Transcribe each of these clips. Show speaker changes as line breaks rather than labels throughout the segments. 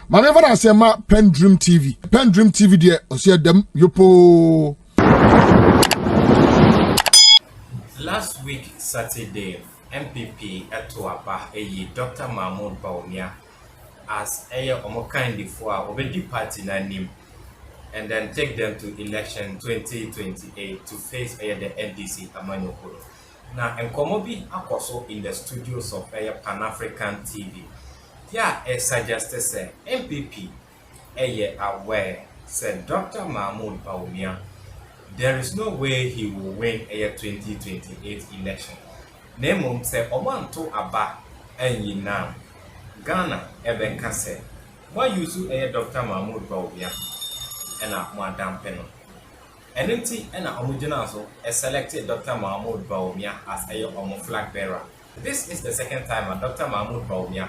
Mame fa na se ma PENDREAM TV. PENDREAM TV de osia dem yopo.
Last week Saturday, NPP Etoaba Dr. Mahmoud Bawumia as omo kind before obedi party na nim and then take them to election 2028 to face the NDC Amanyokoro. Now enkomo bi akoso in the studios of Pan-African TV. Yeah, suggested say NPP aware said Dr. Mahmoud Bawumia there is no way he will win a 2028 election. Name say Omanto Aba Enyinam Ghana Ebenka say why you to Dr. Mahmoud Bawumia and Madam Peno. NMT and Omujinazo selected Dr. Mahmoud Bawumia as a flag bearer. This is the second time Dr. Mahmoud Bawumia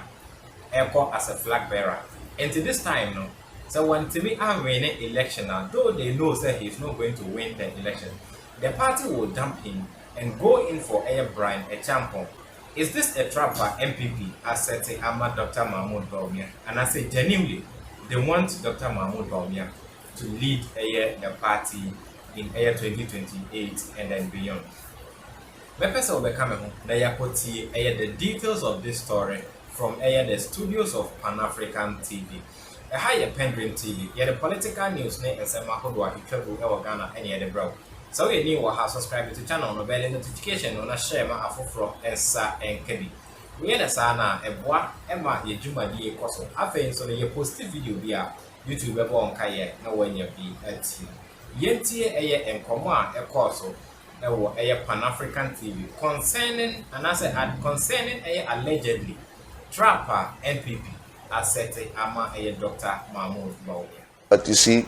as a flag bearer. And to this time, no. So when Timmy are winning election, though they know that he's not going to win the election, the party will dump him and go in for Brian, a champion. Is this a trap for NPP? As said Dr. Mahmoud Bawumia, and I say genuinely, they want Dr. Mahmoud Bawumia to lead the party in 2028 and then beyond. Members will be coming home. The details of this story from the studios of Pan-African TV. A higher PENDREAM TV, the political news ne esema hodwa hitwebu Ghana any the bro. So you need to subscribe to the channel no bell notification no na share ma afoforo ensa enkebi. We na sana eboa ema ye dwumadi ekoso. Afen so ye post video bia YouTube be bon kaye na wanya bi ati. Yentie enkomo a ekoso ewo Pan-African TV concerning allegedly trapper NPP. Dr. Mahmoud Bawumia.
But you see,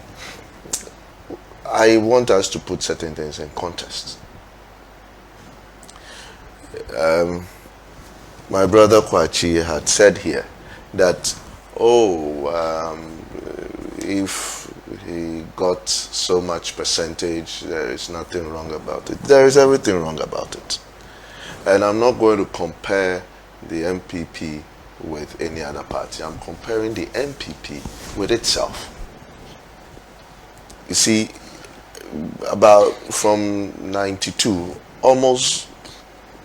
I want us to put certain things in context. My brother Kwachi had said here that, if he got so much percentage, there is nothing wrong about it. There is everything wrong about it. And I'm not going to compare the NPP with any other party. I'm comparing the NPP with itself. You see, about from 92, almost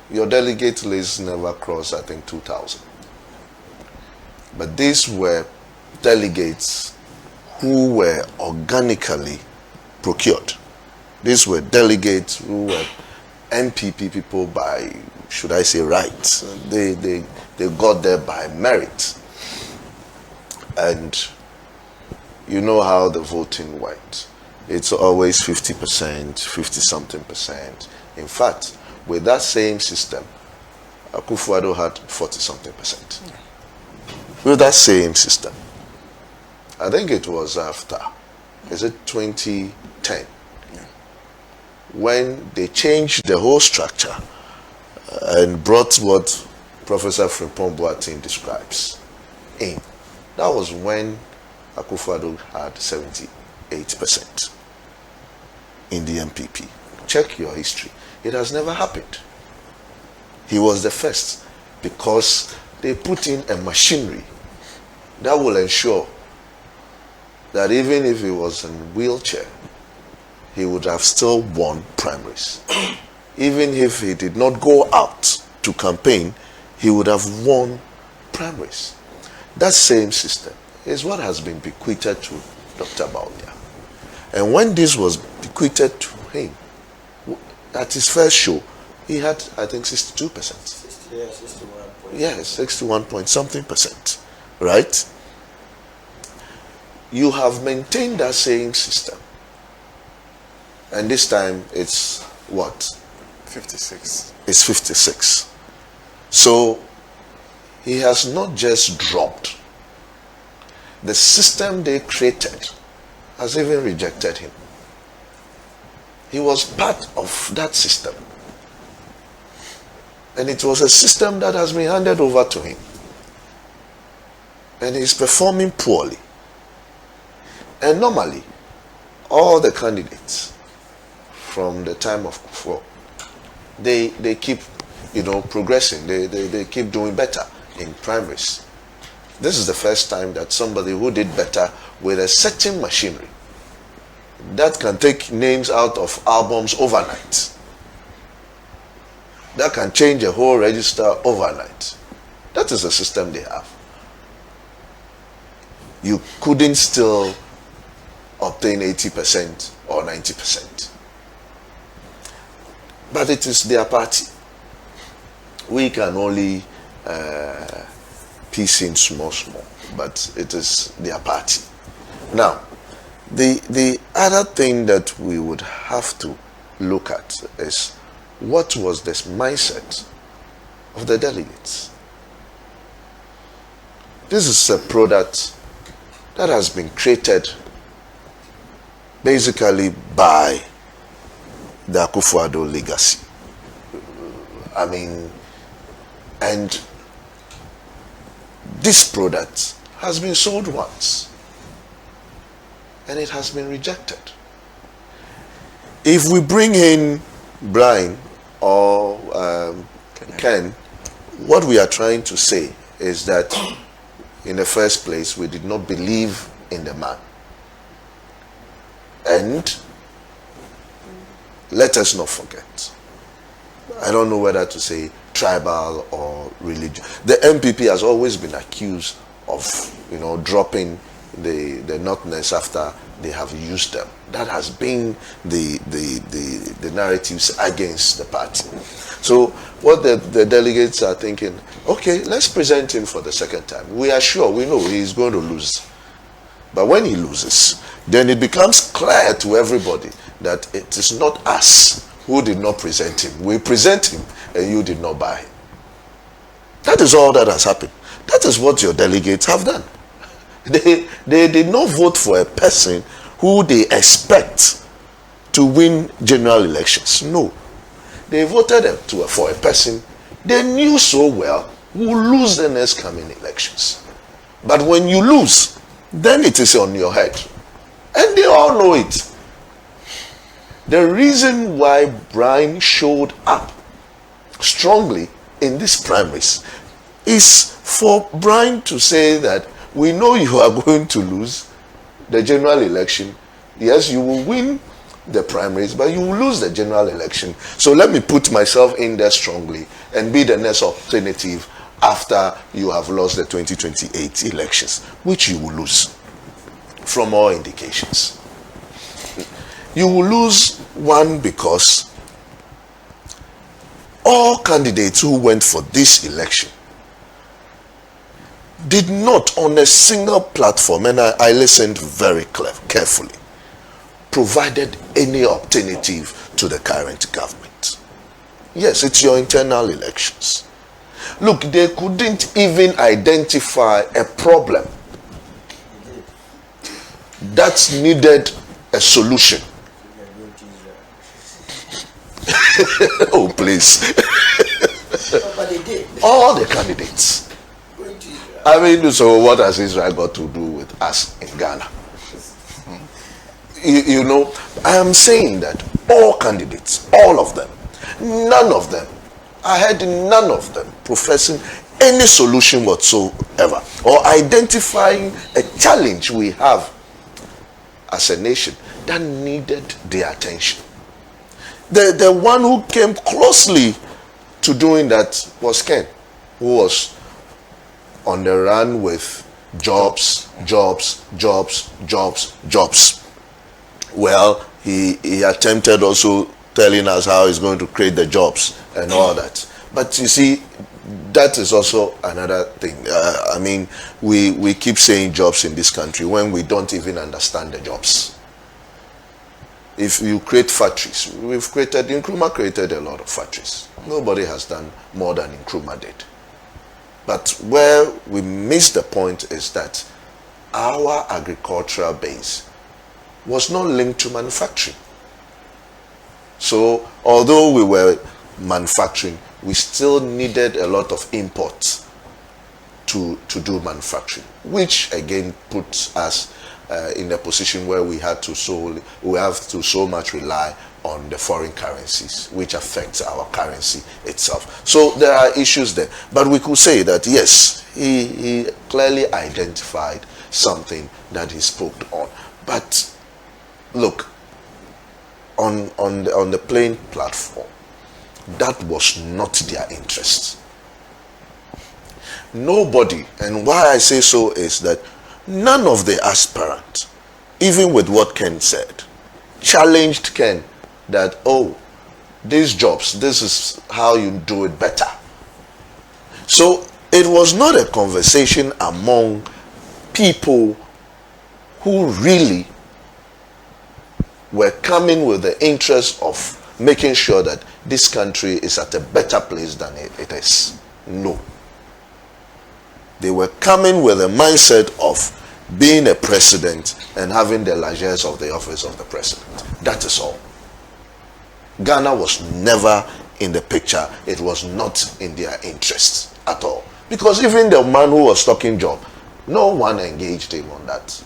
your delegate list never crossed, I think, 2,000. But these were delegates who were organically procured. These were delegates who were NPP people by, should I say, right. They got there by merit. And you know how the voting went. It's always 50%, 50-something%. In fact, with that same system, Akufo-Addo had 40-something%. With that same system. I think it was after, is it 2010? When they changed the whole structure and brought what Professor Frimpong Boateng describes in. That was when Akufo-Addo had 78% in the NPP. Check your history. It has never happened. He was the first because they put in a machinery that will ensure that even if he was in a wheelchair, he would have still won primaries. Even if he did not go out to campaign, he would have won primaries. That same system is what has been bequeathed to Dr. Bawumia. And when this was bequeathed to him, at his first show, he had, I think, 62%.
Yeah, 61.
Yes, 61 point something%. Right? You have maintained that same system. And this time it's what?
56.
It's 56. So he has not just dropped. The system they created has even rejected him. He was part of that system. And it was a system that has been handed over to him. And he's performing poorly. And normally, all the candidates from the time of Kufuor, they keep, progressing. They keep doing better in primaries. This is the first time that somebody who did better with a certain machinery that can take names out of albums overnight, that can change a whole register overnight. That is the system they have. You couldn't still obtain 80% or 90%. But it is their party. We can only piece in small, but it is their party. Now, the other thing that we would have to look at is what was this mindset of the delegates. This is a product that has been created basically by the Akufo-Addo legacy. I mean, and this product has been sold once and it has been rejected. If we bring in Brian or Ken, what we are trying to say is that in the first place we did not believe in the man, and let us not forget, I don't know whether to say tribal or religious. The NPP has always been accused of, dropping the Northerners after they have used them. That has been the narratives against the party. So what the delegates are thinking, okay, let's present him for the second time. We are sure, we know he is going to lose. But when he loses, then it becomes clear to everybody that it is not us who did not present him. We present him and you did not buy him. That is all that has happened. That is what your delegates have done. They did not vote for a person who they expect to win general elections. No. They voted for a person they knew so well will lose the next coming elections. But when you lose, then it is on your head. And they all know it. The reason why Brian showed up strongly in these primaries is for Brian to say that we know you are going to lose the general election. Yes, you will win the primaries, but you will lose the general election. So let me put myself in there strongly and be the next alternative after you have lost the 2028 elections, which you will lose from all indications. You will lose, one, because all candidates who went for this election did not, on a single platform, and I listened very carefully, provided any alternative to the current government. Yes, it's your internal elections. Look, they couldn't even identify a problem that needed a solution. Oh, please.
But they did.
All the candidates. I mean, so what has Israel got to do with us in Ghana? You know, I am saying that all candidates, all of them, none of them, I heard none of them professing any solution whatsoever or identifying a challenge we have as a nation that needed their attention. The one who came closely to doing that was Ken, who was on the run with jobs. Well, he attempted also telling us how he's going to create the jobs and all that. But you see, that is also another thing. I mean, we keep saying jobs in this country when we don't even understand the jobs. If you create factories, Nkrumah created a lot of factories. Nobody has done more than Nkrumah did. But where we miss the point is that our agricultural base was not linked to manufacturing. So although we were manufacturing, we still needed a lot of imports to do manufacturing, which again puts us in a position where we have to so much rely on the foreign currencies, which affects our currency itself. So there are issues there. But we could say that, yes, he clearly identified something that he spoke on. But look, on the plain platform, that was not their interest. Nobody, and why I say so is that none of the aspirants, even with what Ken said, challenged Ken that, oh, these jobs, this is how you do it better. So it was not a conversation among people who really were coming with the interest of making sure that this country is at a better place than it is. No. They were coming with a mindset of being a president and having the largesse of the office of the president. That is all. Ghana was never in the picture. It was not in their interest at all. Because even the man who was talking job, no one engaged him on that.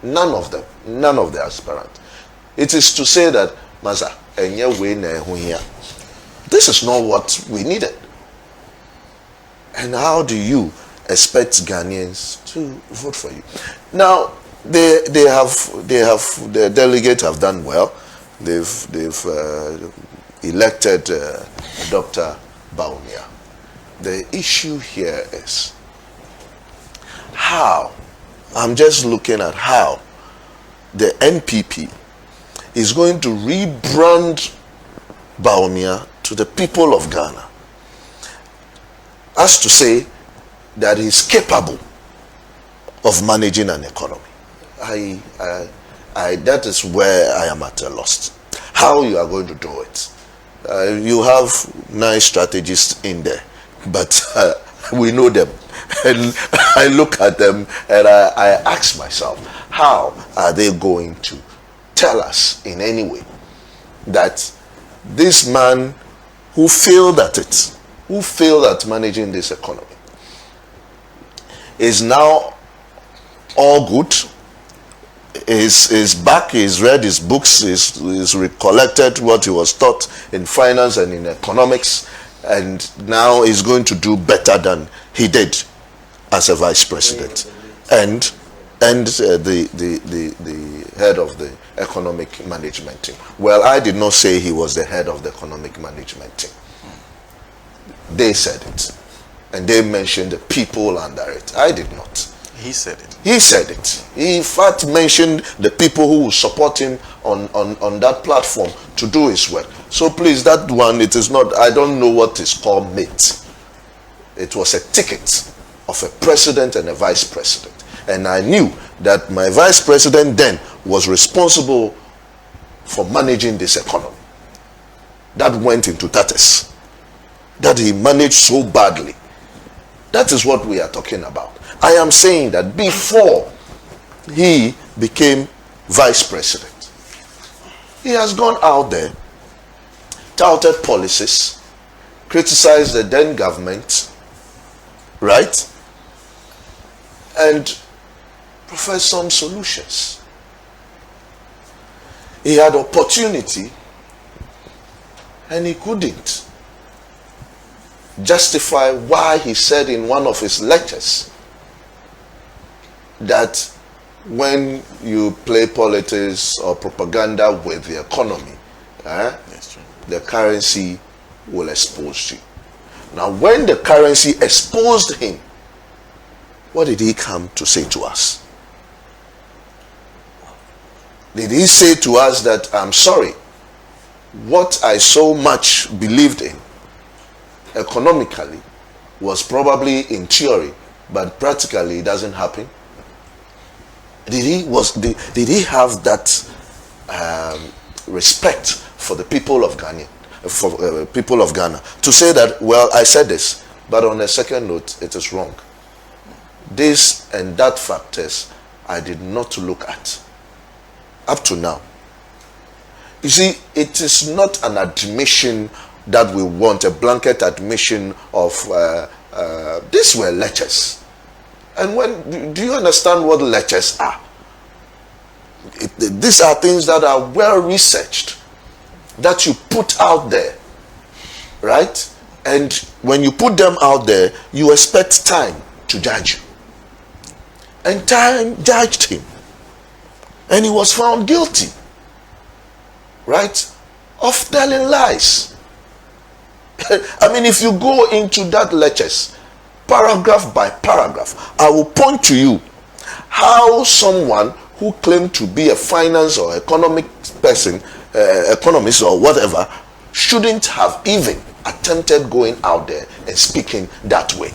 None of them. None of the aspirants. It is to say that, Maza, this is not what we needed. And how do you expect Ghanaians to vote for you? Now, the delegates have done well. They've elected Dr. Bawumia. The issue here is how, I'm just looking at how the NPP is going to rebrand Bawumia to the people of Ghana, as to say that he's capable of managing an economy. That is where I am at a loss. How you are going to do it? You have nice strategists in there, but we know them. And I look at them and I ask myself, how are they going to tell us in any way that this man who failed at it, who failed at managing this economy, is now all good, is back, he's read his books, he's recollected what he was taught in finance and in economics, and now he's going to do better than he did as a vice president and the head of the economic management team. Well, I did not say he was the head of the economic management team. They said it, and they mentioned the people under it. I did not.
He said it.
He said it. He in fact mentioned the people who will support him on that platform to do his work. So please, that one, it is not, I don't know what is called mate. It was a ticket of a president and a vice president. And I knew that my vice president then was responsible for managing this economy. That went into tatters. That he managed so badly. That is what we are talking about. I am saying that before he became vice president, he has gone out there, touted policies, criticized the then government, right? And professed some solutions. He had opportunity and he couldn't justify why he said in one of his lectures that when you play politics or propaganda with the economy, the currency will expose you. Now, when the currency exposed him, what did he come to say to us? Did he say to us that, I'm sorry, what I so much believed in economically was probably in theory, but practically it doesn't happen? Did he have that respect for the people of Ghana, people of Ghana, to say that, well, I said this, but on a second note, it is wrong? This and that factors I did not look at up to now. You see, it is not an admission that we want, a blanket admission of these were lectures. And when do you understand what lectures are? These are things that are well researched. that you put out there, right? And when you put them out there, you expect time to judge you. And time judged him. And he was found guilty, right, of telling lies. I mean, if you go into that lectures, paragraph by paragraph, I will point to you how someone who claimed to be a finance or economic person, economist or whatever, shouldn't have even attempted going out there and speaking that way.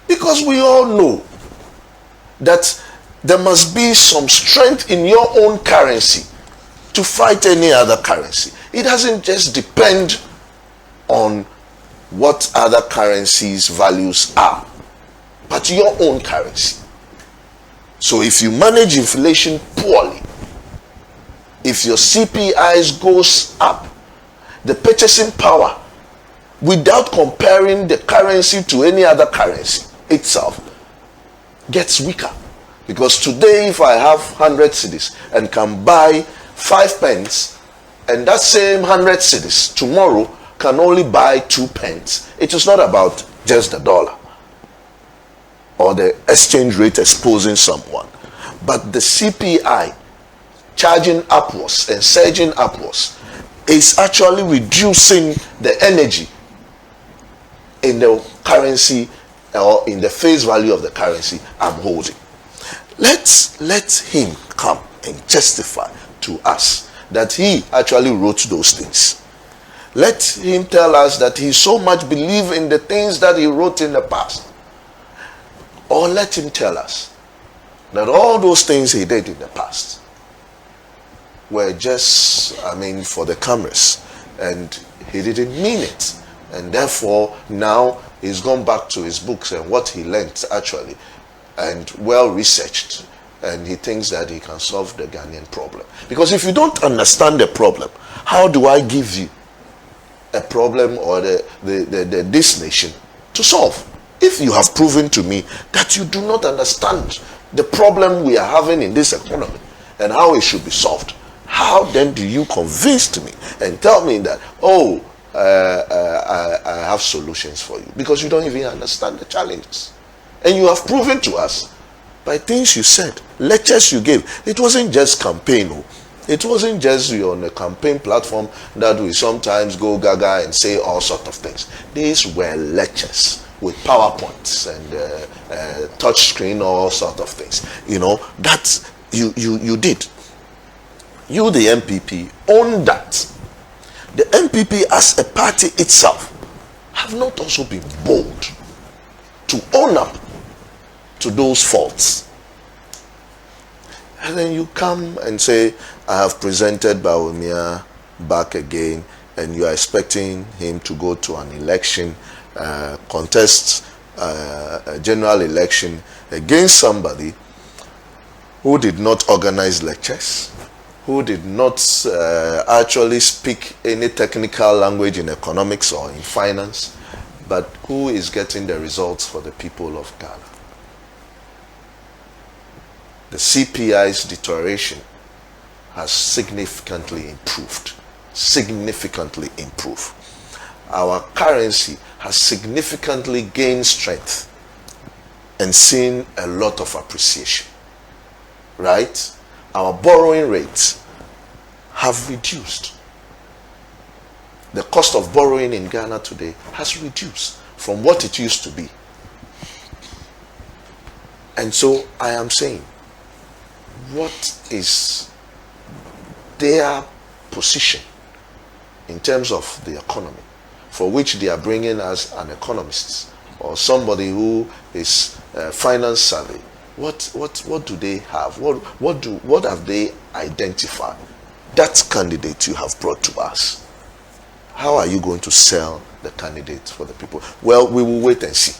Because we all know that there must be some strength in your own currency to fight any other currency. It doesn't just depend on what other currencies' values are, but your own currency. So if you manage inflation poorly, if your CPIs goes up, the purchasing power, without comparing the currency to any other currency itself, gets weaker. Because today, if I have 100 cedis and can buy 5 pence, and that same 100 cedis tomorrow can only buy 2 pence, it is not about just the dollar or the exchange rate exposing someone, but the CPI charging upwards and surging upwards is actually reducing the energy in the currency or in the face value of the currency I'm holding. Let him come and testify to us that he actually wrote those things. Let him tell us that he so much believed in the things that he wrote in the past. Or let him tell us that all those things he did in the past were just, for the cameras, and he didn't mean it. And therefore, now he's gone back to his books and what he learned actually, and well researched, and he thinks that he can solve the Ghanaian problem. Because if you don't understand the problem, how do I give you a problem or this nation to solve? If you have proven to me that you do not understand the problem we are having in this economy and how it should be solved, how then do you convince me and tell me that, I have solutions for you? Because you don't even understand the challenges. And you have proven to us by things you said, lectures you gave. It wasn't just campaign. It wasn't just you on a campaign platform that we sometimes go gaga and say all sorts of things. These were lectures with PowerPoints and touch screen, all sorts of things. That you did. You, the NPP, own that. The NPP as a party itself have not also been bold to own up to those faults. And then you come and say, I have presented Bawumia back again, and you are expecting him to go to an election, contest a general election against somebody who did not organize lectures, who did not actually speak any technical language in economics or in finance, but who is getting the results for the people of Ghana. The CPI's deterioration has significantly improved. Significantly improved. Our currency has significantly gained strength and seen a lot of appreciation. Right? Our borrowing rates have reduced. The cost of borrowing in Ghana today has reduced from what it used to be. And so I am saying, what is their position in terms of the economy, for which they are bringing us an economist or somebody who is finance savvy? What do they have? What have they identified? That candidate you have brought to us, how are you going to sell the candidate for the people? Well, we will wait and see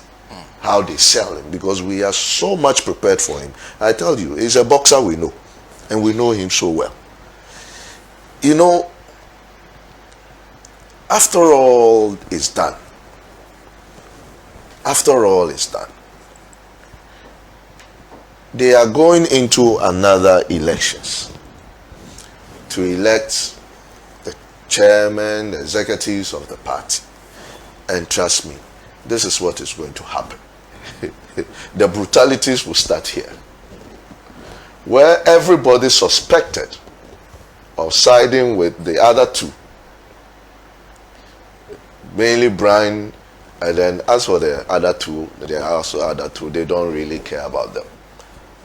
how they sell him, because we are so much prepared for him. I tell you, he's a boxer we know, and we know him so well. After all is done, they are going into another elections. to elect the chairman, the executives of the party. And trust me, this is what is going to happen. The brutalities will start here. Where everybody suspected of siding with the other two, mainly Brian, and then as for the other two, there are also other two, they don't really care about them.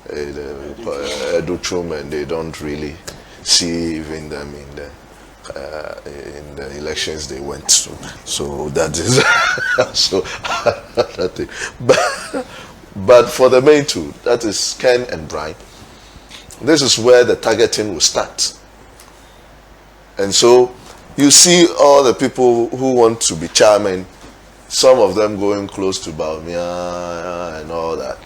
Edutrum, and they don't really see even them in the elections they went to. So that is so that thing. But for the main two, that is Ken and Brian, this is where the targeting will start. And so you see all the people who want to be chairman, some of them going close to Bawumia and all that,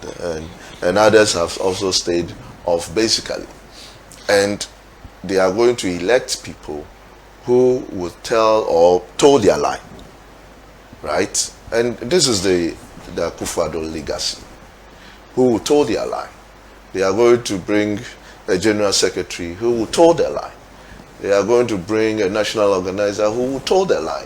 and others have also stayed off basically. And they are going to elect people who will tell or told their lie, right? And this is the Akufo-Addo legacy, who will told their lie. They are going to bring a general secretary who will told their lie. They are going to bring a national organizer who will told their lie.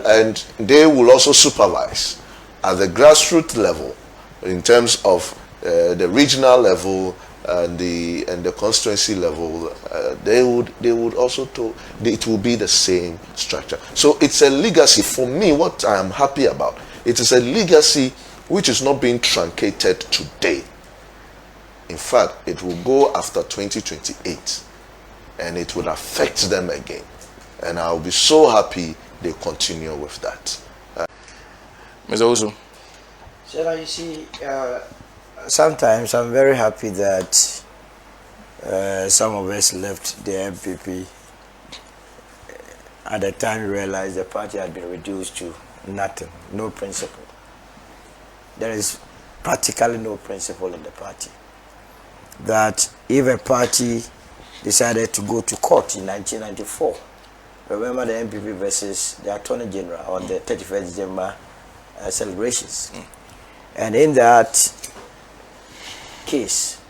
And they will also supervise at the grassroots level in terms of the regional level and the constituency level. They would also it will be the same structure. So it's a legacy for me. What I am happy about, it is a legacy which is not being truncated today. In fact, it will go after 2028, and it will affect them again. And I'll be so happy they continue with that.
Mr. Osu.
So now you see, sometimes I'm very happy that some of us left the NPP at the time we realized the party had been reduced to nothing, no principle. There is practically no principle in the party. That if a party decided to go to court in 1994, remember the NPP versus the Attorney General on the 31st December celebrations. And in that case,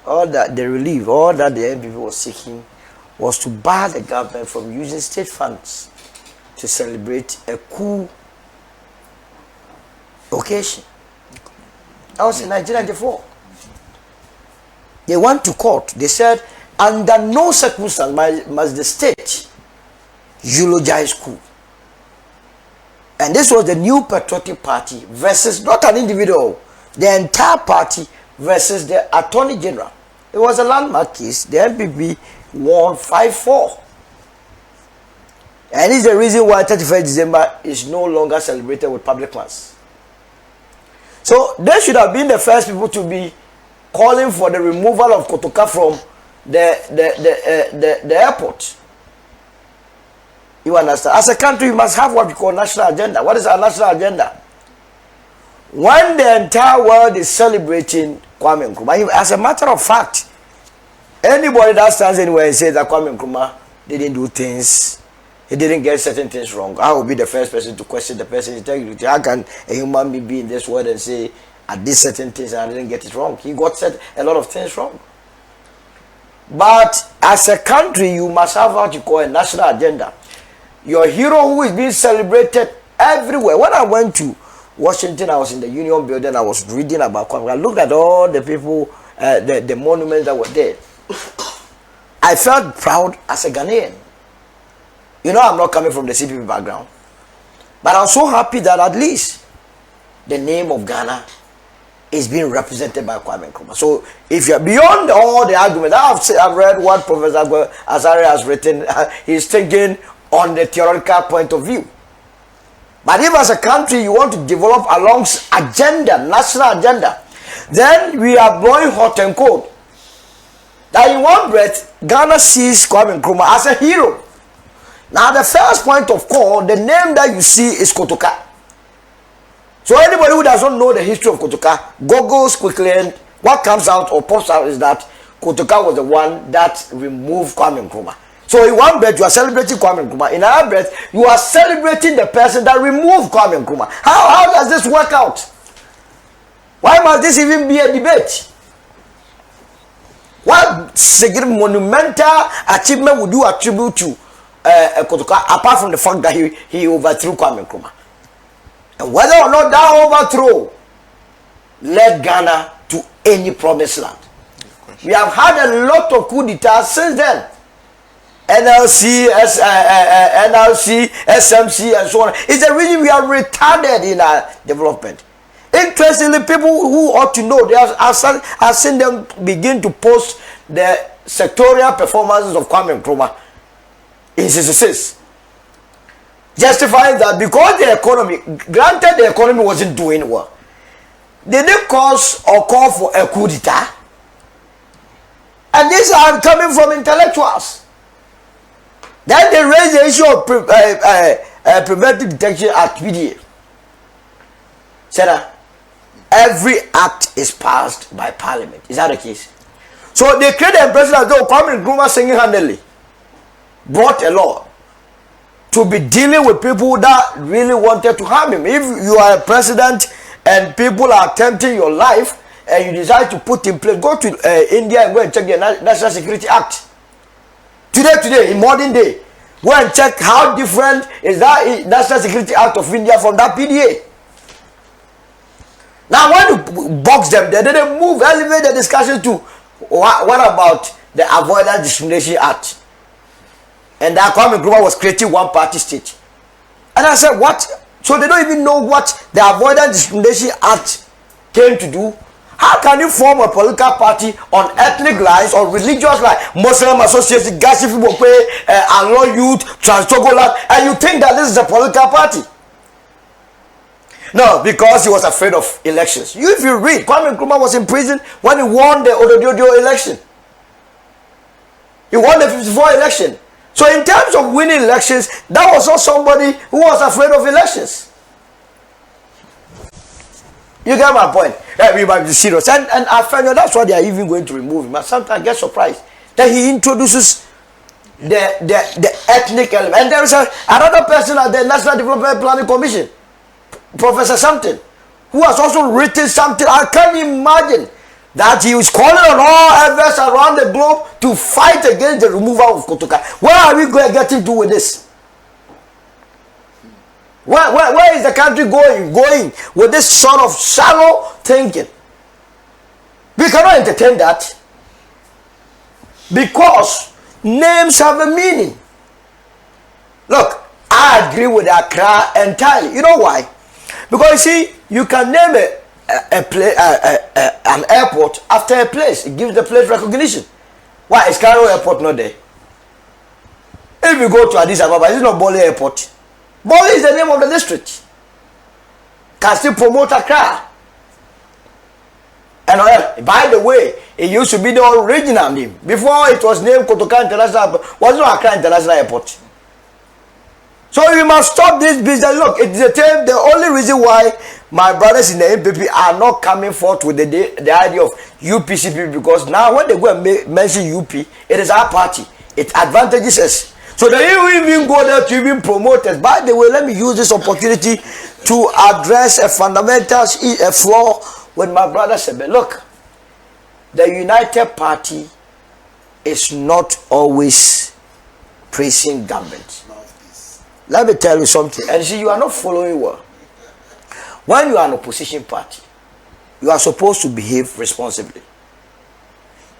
all that the relief, all that the NPP was seeking was to bar the government from using state funds to celebrate a coup occasion. That was in 1994. They went to court. They said, under no circumstance must the state eulogize coup. And this was the New Patriotic Party versus not an individual, the entire party versus the Attorney General. It was a landmark case. The NPP won 5-4. And it's the reason why 31st December is no longer celebrated with public funds. So they should have been the first people to be calling for the removal of Kotoka from the airport. You understand? As a country, we must have what we call national agenda. What is our national agenda? When the entire world is celebrating Kwame Nkrumah, as a matter of fact, anybody that stands anywhere and says that Kwame Nkrumah didn't do things, he didn't get certain things wrong, I will be the first person to question the person's integrity. How can a human being be in this world and say, I did certain things and I didn't get it wrong? He got a lot of things wrong. But as a country, you must have what you call a national agenda. Your hero who is being celebrated everywhere. When I went to Washington, I was in the Union Building, I was reading about Kwame. I looked at all the people, the monuments that were there. I felt proud as a Ghanaian. You know, I'm not coming from the CPP background. But I'm so happy that at least the name of Ghana is being represented by Kwame Nkrumah. So if you're beyond all the arguments, I've read what Professor Azari has written. He's thinking on the theoretical point of view. But if as a country you want to develop along agenda, national agenda, then we are blowing hot and cold. That in one breath, Ghana sees Kwame Nkrumah as a hero. Now the first point of call, the name that you see is Kotoka. So anybody who does not know the history of Kotoka, googles quickly, and what comes out or pops out is that Kotoka was the one that removed Kwame Nkrumah. So in one breath, you are celebrating Kwame Nkrumah. In another breath, you are celebrating the person that removed Kwame Nkrumah. How does this work out? Why must this even be a debate? What significant monumental achievement would you attribute to Kotoka, apart from the fact that he overthrew Kwame Nkrumah? And whether or not that overthrow led Ghana to any promised land. We have had a lot of coup d'etats since then. NLC, SMC, and so on. It's the reason we are retarded in our development. Interestingly, people who ought to know, I've seen them begin to post the sectorial performances of Kwame Nkrumah in 66. Justifying that because the economy, granted the economy wasn't doing well, they didn't cause or call for a coup d'etat. And these are coming from intellectuals. Then they raise the issue of Preventive Detection Act, PDA. Said every act is passed by Parliament. Is that the case? So they create the impression as though Kwame Nkrumah single-handedly brought a law to be dealing with people that really wanted to harm him. If you are a president and people are attempting your life and you decide to put in place, go to India and go and check the National Security Act. Today, in modern day, go and check how different is that National Security Act of India from that PDA. Now, when you box them, they didn't move, elevate the discussion to what about the Avoidance Discrimination Act? And that Kwame Nkrumah was creating one party state. And I said, what? So they don't even know what the Avoidance Discrimination Act came to do. How can you form a political party on ethnic lines or religious lines, Muslim Association, Gashi Fibokwe, Alon Youth, Trans-Togoland, and you think that this is a political party? No, because he was afraid of elections. If you read, Kwame Nkrumah was in prison when he won the Odododio election. He won the 54 election. So in terms of winning elections, that was not somebody who was afraid of elections. You get my point? We might be serious. And I find that's why they are even going to remove him. But sometimes I get surprised that he introduces the ethnic element. And there is another person at the National Development Planning Commission, Professor Something, who has also written something. I can't imagine that he was calling on all efforts around the globe to fight against the removal of Kotoka. Where are we going to get into with this? Where is the country going with this sort of shallow thinking? We cannot entertain that because names have a meaning. Look, I agree with Accra entirely. You know why? Because you see, you can name an airport after a place. It gives the place recognition. Why is Cairo Airport not there? If you go to Addis Ababa, is it not Bole Airport? Bole is the name of the district. Can still promote Accra. And by the way, it used to be the original name. Before it was named Kotoka International Airport, was not Accra International Airport. So we must stop this business. Look, it's the only reason why my brothers in the NPP are not coming forth with the idea of UPCP, because now when they go and mention UP, it is our party. It advantages us. So they even go there to even promote us. By the way, let me use this opportunity to address a fundamental flaw with my brother Sebe. Look, the United Party is not always praising government. Let me tell you something. And see, you are not following well. When you are an opposition party, you are supposed to behave responsibly.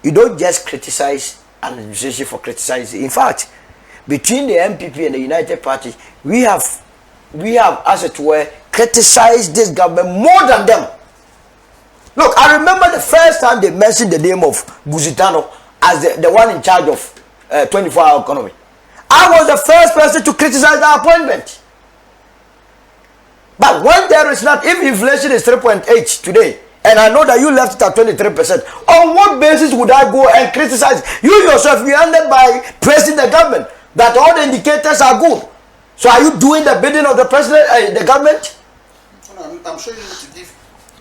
You don't just criticize an administration for criticizing. In fact, between the NPP and the United Party, we have, as it were, criticized this government more than them. Look, I remember the first time they mentioned the name of Guzitano as the one in charge of 24-hour economy. I was the first person to criticize the appointment. But when there is not, if inflation is 3.8 today, and I know that you left it at 23%, on what basis would I go and criticize? You yourself, you ended by praising the government, that all the indicators are good. So are you doing the bidding of the president, the government?
I'm sure you need to give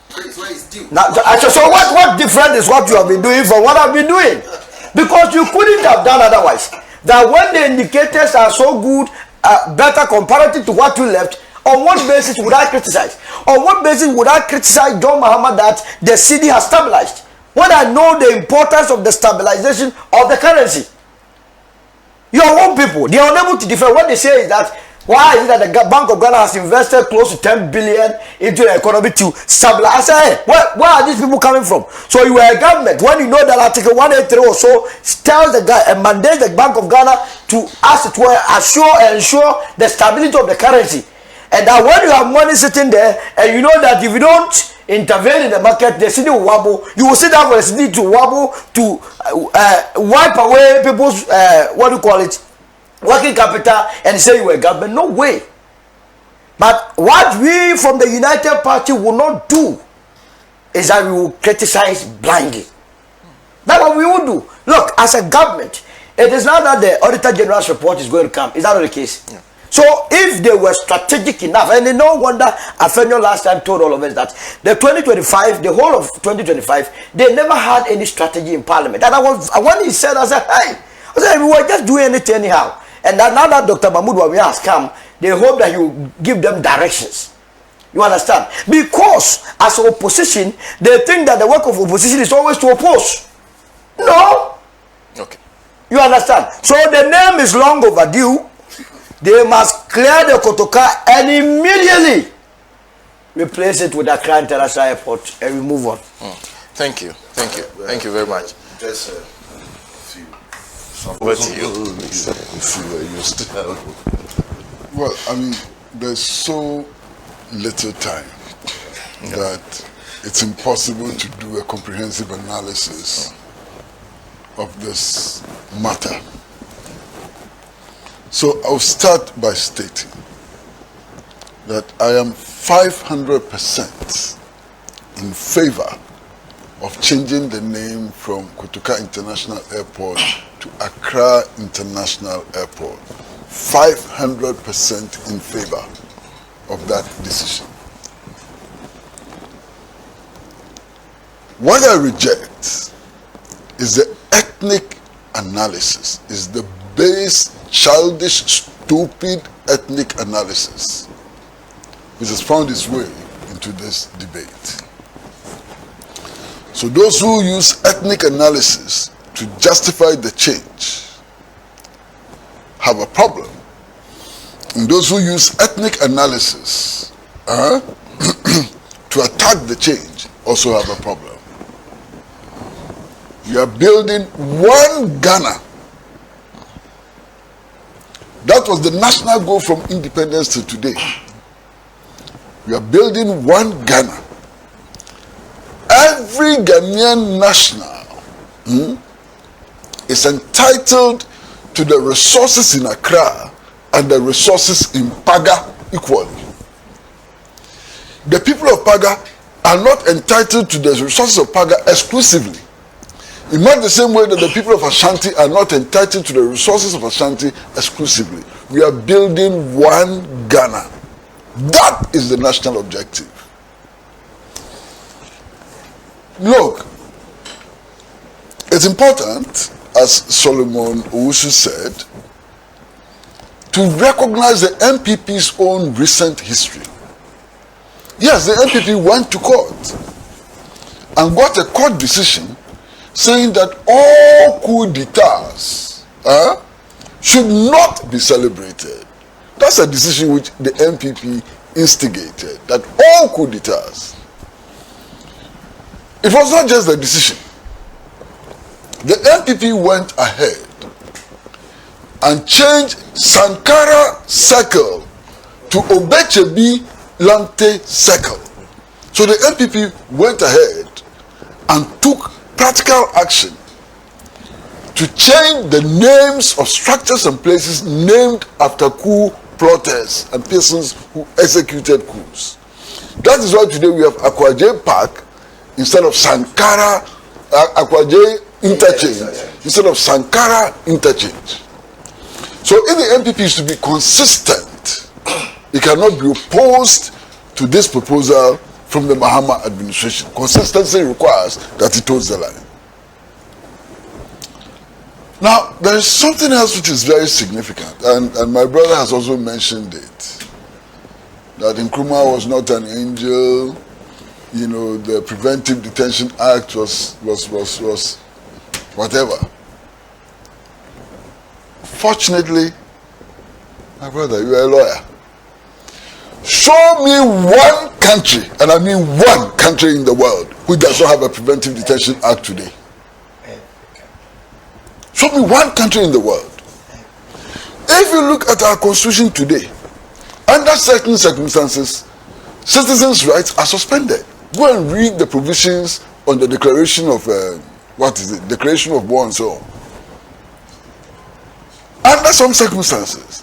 praise where it's due.
Now, so what different is what you have been doing from what I've been doing? Because you couldn't have done otherwise. That when the indicators are so good, better comparative to what you left, on what basis would I criticize? On what basis would I criticize John Mahama that the city has stabilized? when I know the importance of the stabilization of the currency. Your own people, they are unable to defend. What they say is that why is it that the Bank of Ghana has invested close to 10 billion into the economy to stabilize? I say, hey, where are these people coming from? So you are a government when you know that Article 183 or so tells the guy and mandates the Bank of Ghana to, as it were, ensure the stability of the currency. And that when you have money sitting there, and you know that if you don't intervene in the market, the city will wobble. You will sit down for the city to wobble to wipe away people's working capital and say you are a government. No way. But what we from the United Party will not do is that we will criticize blindly. That's what we will do. Look, as a government, it is not that the Auditor General's report is going to come. Is that not the case? Yeah. So if they were strategic enough, and no wonder Afenyo last time told all of us that the 2025, the whole of 2025, they never had any strategy in Parliament. And when he said, I said, hey, we were just doing anything anyhow. And that now that Dr. Mahmoud Bawumia has come, they hope that he will give them directions. You understand? Because as opposition, they think that the work of opposition is always to oppose. No.
Okay.
You understand? So the name is long overdue. They must clear the Kotoka and immediately replace it with Accra International Airport and we move on.
Thank you. Thank you. Thank you very much.
Just a few.
Over to you.
Well, I mean, there's so little time that it's impossible to do a comprehensive analysis of this matter. So I'll start by stating that I am 500% in favor of changing the name from Kotoka International Airport to Accra International Airport. 500% in favor of that decision. What I reject is the ethnic analysis, is the base, childish, stupid ethnic analysis which has found its way into this debate. So those who use ethnic analysis to justify the change have a problem. And those who use ethnic analysis to attack the change also have a problem. We are building one Ghana. That was the national goal from independence to today. We are building one Ghana. Every Ghanaian national is entitled to the resources in Accra and the resources in Paga equally. The people of Paga are not entitled to the resources of Paga exclusively. In much the same way that the people of Ashanti are not entitled to the resources of Ashanti exclusively. We are building one Ghana. That is the national objective. Look, it's important, as Solomon Owusu said, to recognize the NPP's own recent history. Yes, the NPP went to court and got a court decision saying that all coup d'etats should not be celebrated. That's a decision which the NPP instigated, that all coup d'etats. It was not just the decision. The NPP went ahead and changed Sankara Circle to Obechebi Lante Circle. So the NPP went ahead and took practical action to change the names of structures and places named after coup plotters and persons who executed coups. That is why today we have Akwaje Park instead of Sankara, Akwaje Interchange instead of Sankara Interchange. So if the NPP is to be consistent, it cannot be opposed to this proposal from the Mahama administration. Consistency requires that it toes the line. Now, there is something else which is very significant, and my brother has also mentioned it, that Nkrumah was not an angel. you know, the Preventive Detention Act was whatever. Fortunately, my brother, you are a lawyer. Show me one country, and I mean one country in the world, who does not have a Preventive Detention Act today. Show me one country in the world. If you look at our constitution today, under certain circumstances, citizens' rights are suspended. Go and read the provisions on the Declaration of Declaration of War and so on. Under some circumstances,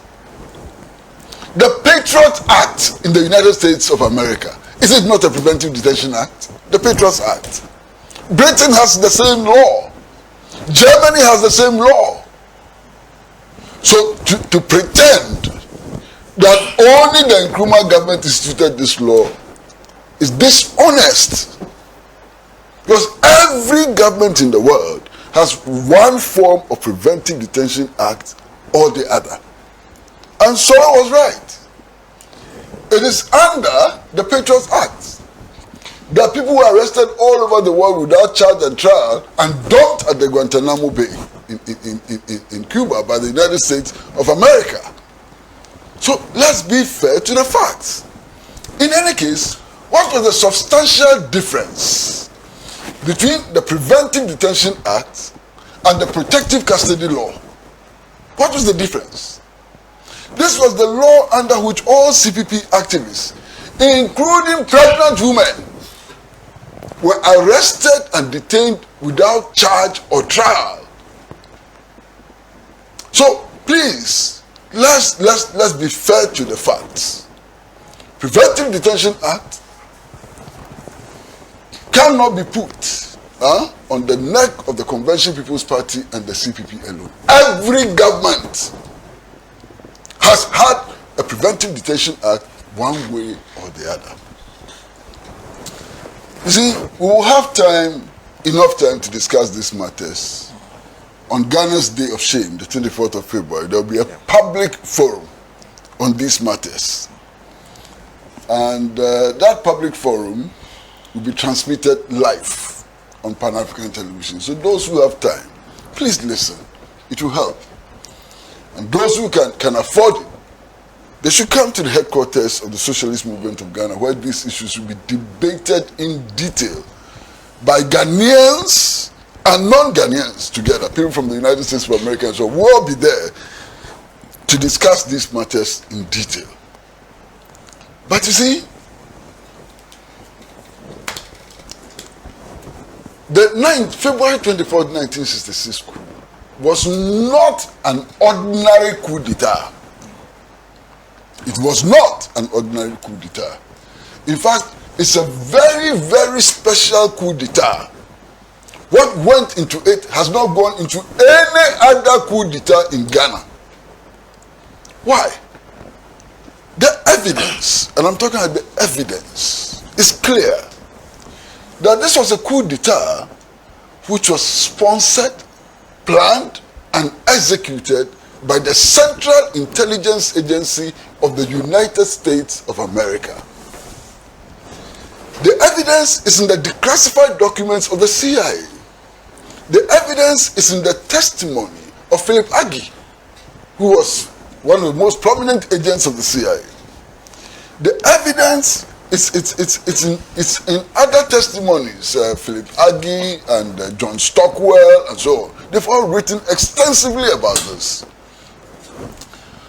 the Patriot Act in the United States of America, is it not a Preventive Detention Act? The Patriot Act. Britain has the same law. Germany has the same law. So to pretend that only the Nkrumah government instituted this law is dishonest. Because every government in the world has one form of Preventive Detention Act or the other. And so I was right. It is under the Patriot Act that people were arrested all over the world without charge and trial and dumped at the Guantanamo Bay in Cuba by the United States of America. So let's be fair to the facts. In any case, what was the substantial difference between the Preventive Detention Act and the Protective Custody Law? What was the difference? This was the law under which all CPP activists, including pregnant women, were arrested and detained without charge or trial. So please, let's be fair to the facts. Preventive Detention Act cannot be put on the neck of the Convention People's Party and the CPP alone. Every government has had a Preventive Detention Act one way or the other. You see, we will have enough time to discuss these matters on Ghana's Day of Shame, the 24th of February. There will be a public forum on these matters. And that public forum will be transmitted live on Pan-African television. So those who have time, please listen. It will help. And those who can afford it, they should come to the headquarters of the Socialist Movement of Ghana, where these issues will be debated in detail by Ghanaians and non-Ghanaians together. People from the United States of America, so we'll all be there to discuss these matters in detail. But you see, February 24th, 1966 coup was not an ordinary coup d'etat. It was not an ordinary coup d'etat. In fact, it's a very, very special coup d'etat. What went into it has not gone into any other coup d'etat in Ghana. Why? The evidence, and I'm talking about the evidence, is clear that this was a coup d'etat which was sponsored, planned, and executed by the Central Intelligence Agency of the United States of America. The evidence is in the declassified documents of the CIA. The evidence is in the testimony of Philip Agee, who was one of the most prominent agents of the CIA. The evidence it's in other testimonies, Philip Agee and John Stockwell and so on. They've all written extensively about this.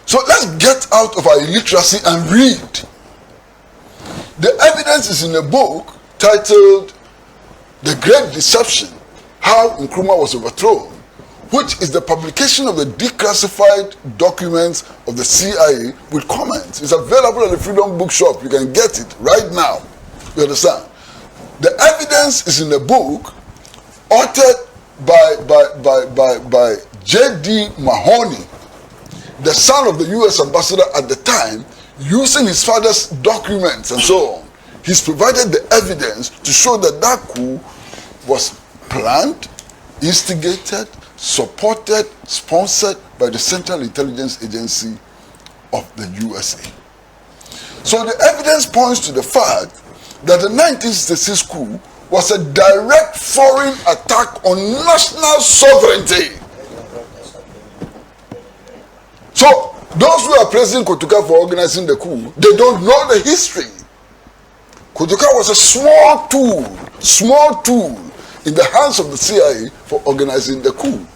So let's get out of our illiteracy and read. The evidence is in a book titled The Great Deception, How Nkrumah Was Overthrown, which is the publication of the declassified documents of the CIA with comments. It's available at the Freedom Bookshop. You can get it right now. You understand? The evidence is in a book authored by J.D. Mahoney, the son of the U.S. ambassador at the time, using his father's documents and so on. He's provided the evidence to show that that coup was planned, instigated, supported, sponsored by the Central Intelligence Agency of the USA. So the evidence points to the fact that the 1966 coup was a direct foreign attack on national sovereignty. So, those who are praising Kotoka for organizing the coup, they don't know the history. Kotoka was a small tool in the hands of the CIA for organizing the coup.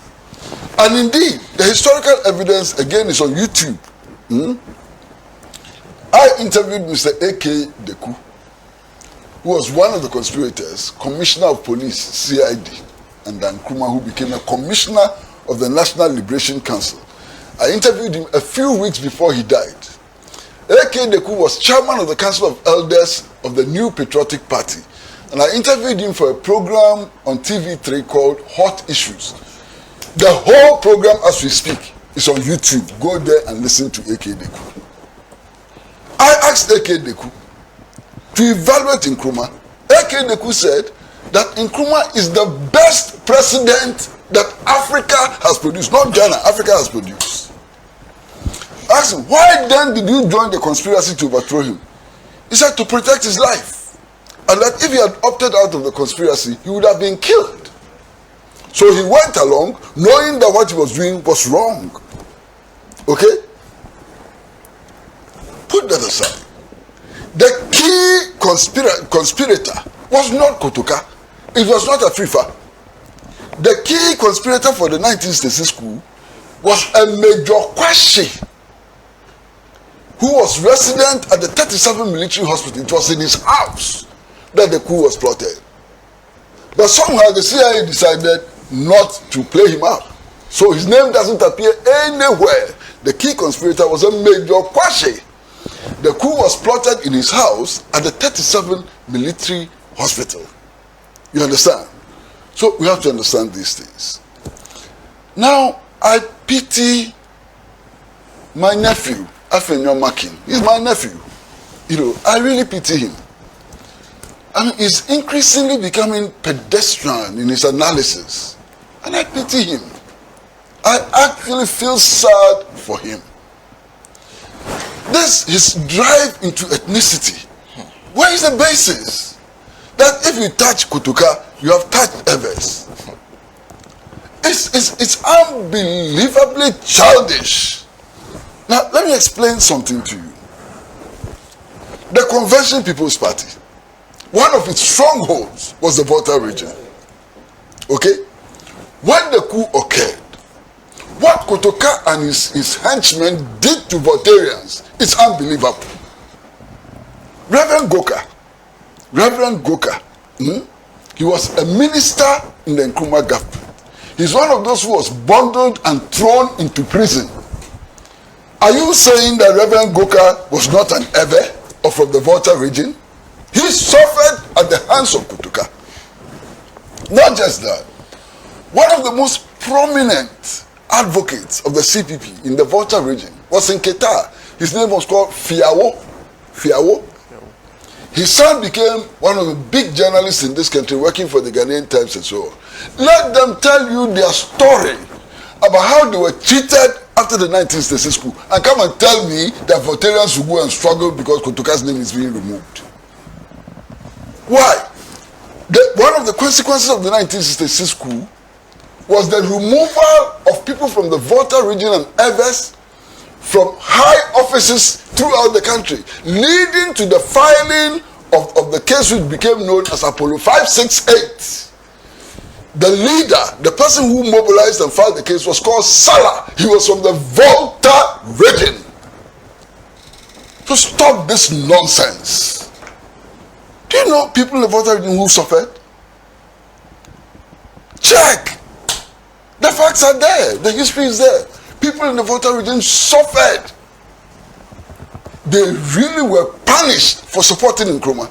And indeed, the historical evidence again is on YouTube. I interviewed Mr. A.K. Deku, who was one of the conspirators, Commissioner of Police, CID, and then Nkrumah, who became a Commissioner of the National Liberation Council. I interviewed him a few weeks before he died. A.K. Deku was chairman of the Council of Elders of the New Patriotic Party, and I interviewed him for a program on TV3 called Hot Issues. The whole program as we speak is on YouTube. Go there and listen to A.K. Deku. I asked A.K. Deku to evaluate Nkrumah. A.K. Deku said that Nkrumah is the best president that Africa has produced, not Ghana, Africa has produced. I asked him, why then did you join the conspiracy to overthrow him? He said to protect his life. And that if he had opted out of the conspiracy, he would have been killed. So he went along knowing that what he was doing was wrong. Okay? Put that aside. The key conspirator was not Kotoka. It was not Afrifa. The key conspirator for the 1966 coup was a Major Kwashi, who was resident at the 37 military hospital. It was in his house that the coup was plotted. But somehow the CIA decided not to play him out. So his name doesn't appear anywhere. The key conspirator was a Major Kwashi. The coup was plotted in his house at the 37 military hospital. You understand? So we have to understand these things. Now, I pity my nephew, Afenyo Makin. He's my nephew. You know, I really pity him. I mean, he's increasingly becoming pedestrian in his analysis. And I pity him. I actually feel sad for him. This, his drive into ethnicity. Where is the basis? That if you touch Kotoka, you have touched Evers. It's unbelievably childish. Now, let me explain something to you. The Convention People's Party, one of its strongholds was the Volta region. Okay? When the coup occurred, what Kotoka and his henchmen did to Voltarians is unbelievable. Reverend Goka, he was a minister in the Nkrumah government. He's one of those who was bundled and thrown into prison. Are you saying that Reverend Goka was not an Ewe or from the Volta region? He suffered at the hands of Kotoka. Not just that. One of the most prominent advocates of the CPP in the Volta region was in Qatar. His name was called Fiawo. His son became one of the big journalists in this country, working for the Ghanaian Times and so on. Let them tell you their story about how they were treated after the 1966 coup, and come and tell me that Voltarians will go and struggle because Kotoka's name is being removed. Why? One of the consequences of the 1966 coup was the removal of people from the Volta region and Evers from high offices throughout the country, leading to the filing of the case which became known as Apollo 568. The leader, the person who mobilized and filed the case, was called Salah. He was from the Volta region. To stop this nonsense. Do you know people in the Volta region who suffered? Check. The facts are there. The history is there. People in the Volta region suffered. They really were punished for supporting Nkrumah.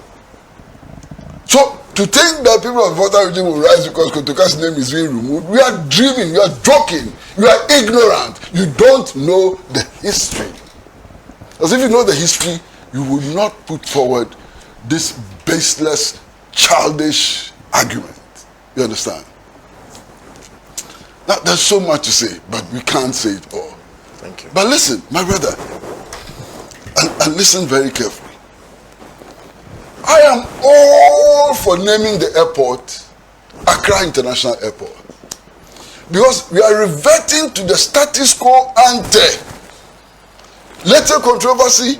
So, to think that people of the Volta region will rise because Kotoka's name is being removed, we are dreaming, you are joking, you are ignorant. You don't know the history. As if you know the history, you would not put forward this baseless, childish argument. You understand? Now, there's so much to say, but we can't say it all.
Thank you.
But listen, my brother, and listen very carefully. I am for naming the airport Accra International Airport. Because we are reverting to the status quo ante. Little controversy,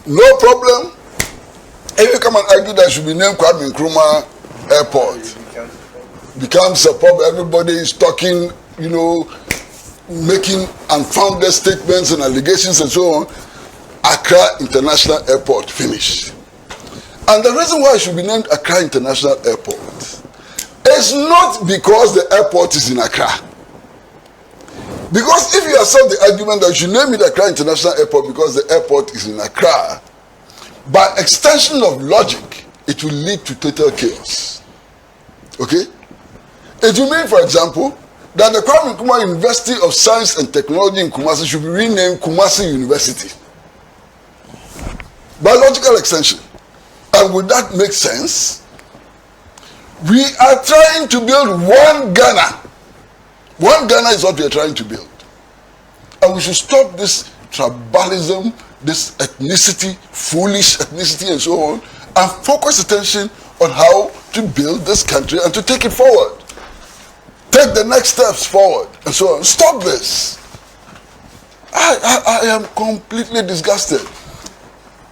no problem. If you come and argue that it should be named Kwame Nkrumah Airport, becomes a problem. Everybody is talking, you know, making unfounded statements and allegations and so on. Accra International Airport, finish. And the reason why it should be named Accra International Airport is not because the airport is in Accra. Because if you accept the argument that you should name it Accra International Airport because the airport is in Accra, by extension of logic, it will lead to total chaos. Okay? It will mean, for example, that the Kwame Nkrumah University of Science and Technology in Kumasi should be renamed Kumasi University. By logical extension. And would that make sense? We are trying to build one Ghana. One Ghana is what we are trying to build. And we should stop this tribalism, this ethnicity, foolish ethnicity and so on, and focus attention on how to build this country and to take it forward. Take the next steps forward and so on. Stop this. I am completely disgusted.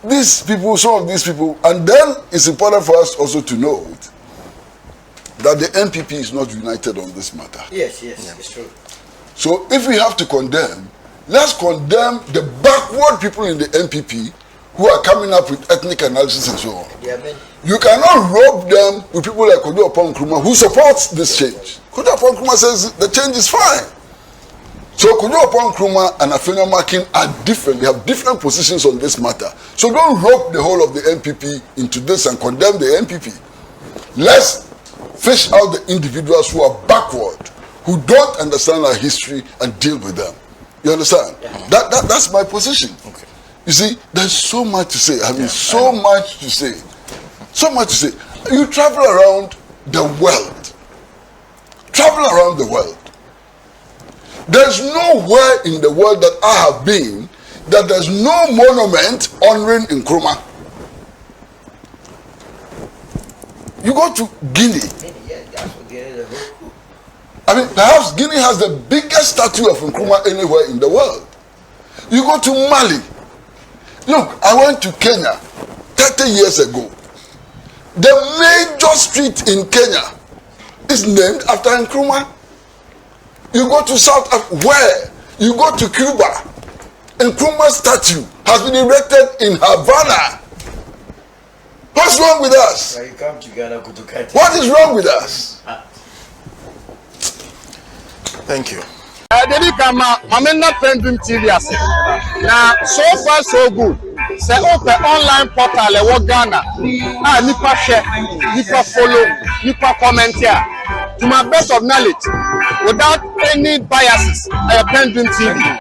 These people, some of these people, and then it's important for us also to note that the NPP is not united on this matter.
Yes, it's true.
So if we have to condemn, let's condemn the backward people in the NPP who are coming up with ethnic analysis and so on.
Yeah,
you cannot rope them with people like Kojo Nkrumah who supports this change. Kojo Nkrumah says the change is fine. So Kojo Nkrumah and Afenyo Makin are different. They have different positions on this matter. So don't rope the whole of the NPP into this and condemn the NPP. Let's fish out the individuals who are backward, who don't understand our history and deal with them. You understand? Yeah. That's my position. Okay. You see, there's so much to say. I mean, so much to say. So much to say. You travel around the world. Travel around the world. There's nowhere in the world that I have been that there's no monument honoring Nkrumah. You go to Guinea. I mean, perhaps Guinea has the biggest statue of Nkrumah anywhere in the world. You go to Mali. Look, I went to Kenya 30 years ago. The major street in Kenya is named after Nkrumah. You go to South Africa, where? You go to Cuba. Nkrumah's statue has been erected in Havana. What's wrong with us?
You come together, go to
what is wrong with us?
Thank you.
Dedi kama mamena PENDREAM TV ase. Na so far so good. Say open online portal e wo Ghana. Ah nipa share, nipa follow, nipa comment here. To my best of knowledge, without any biases, PENDREAM TV.